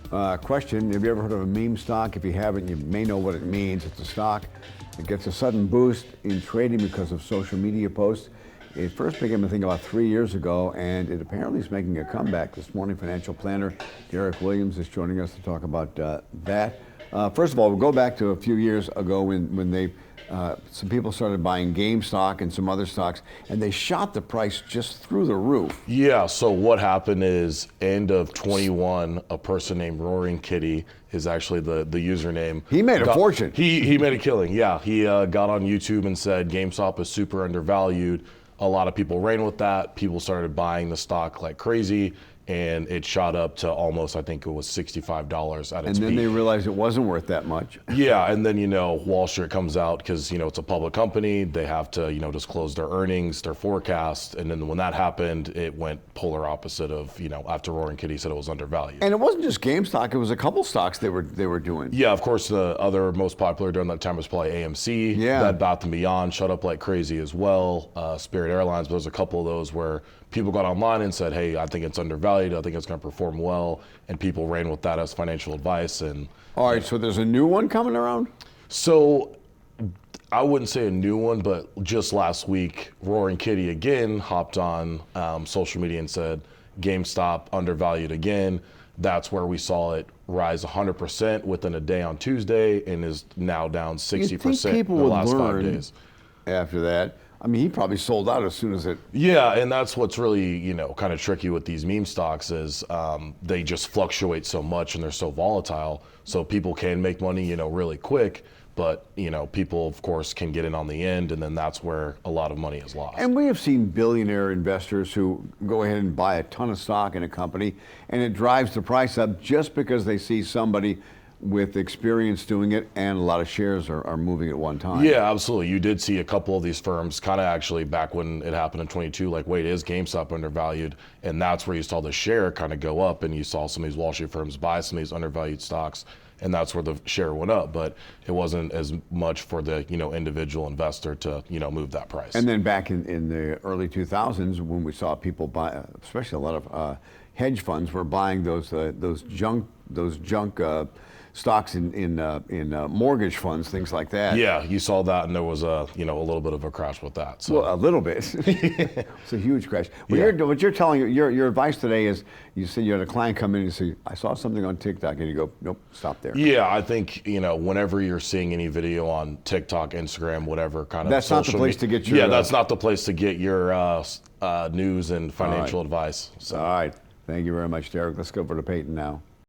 Question, have you ever heard of a meme stock? If you haven't, you may know what it means. It's a stock that gets a sudden boost in trading because of social media posts. It first began, I think, about 3 years ago, and it apparently is making a comeback. This morning, financial planner Derrick Williams is joining us to talk about that. First of all, we'll go back to a few years ago when some people started buying GameStop and some other stocks, and they shot the price just through the roof. Yeah, so what happened is end of 21, a person named Roaring Kitty is actually the username. He made a fortune. He made a killing, yeah. He got on YouTube and said GameStop is super undervalued. A lot of people ran with that. People started buying the stock like crazy, and it shot up to almost, I think it was $65 at its peak. And then they realized it wasn't worth that much. Yeah, and then, Wall Street comes out because, it's a public company. They have to, disclose their earnings, their forecast. And then when that happened, it went polar opposite of, after Roaring Kitty said it was undervalued. And it wasn't just GameStop, it was a couple stocks they were doing. Yeah, of course, the other most popular during that time was probably AMC. Yeah. Bed Bath & Beyond shut up like crazy as well. Spirit Airlines, but there's a couple of those where people got online and said, hey, I think it's undervalued. I think it's going to perform well. And people ran with that as financial advice. And all right, so there's a new one coming around? So I wouldn't say a new one, but just last week, Roaring Kitty again hopped on social media and said, GameStop undervalued again. That's where we saw it rise 100% within a day on Tuesday and is now down 60% in the last 5 days. After that, I mean, he probably sold out as soon as it. Yeah, and that's what's really, kind of tricky with these meme stocks is they just fluctuate so much and they're so volatile. So people can make money, really quick, but, people, of course, can get in on the end, and then that's where a lot of money is lost. And we have seen billionaire investors who go ahead and buy a ton of stock in a company, and it drives the price up just because they see somebody with experience doing it, and a lot of shares are moving at one time. Yeah, absolutely. You did see a couple of these firms kind of actually back when it happened in 22, like, wait, is GameStop undervalued? And that's where you saw the share kind of go up, and you saw some of these Wall Street firms buy some of these undervalued stocks, and that's where the share went up. But it wasn't as much for the individual investor to move that price. And then back in the early 2000s, when we saw people buy, especially a lot of hedge funds were buying those junk stocks in mortgage funds, things like that. Yeah, you saw that, and there was a little bit of a crash with that. So. Well, a little bit. It's a huge crash. Well, Yeah. what you're telling your advice today is, you said you had a client come in and you say, I saw something on TikTok, and you go, nope, stop there. Yeah, I think whenever you're seeing any video on TikTok, Instagram, whatever kind of that's not the place to get your. Yeah, that's not the place to get your news and financial advice. So. All right. Thank you very much, Derrick. Let's go over to Peyton now.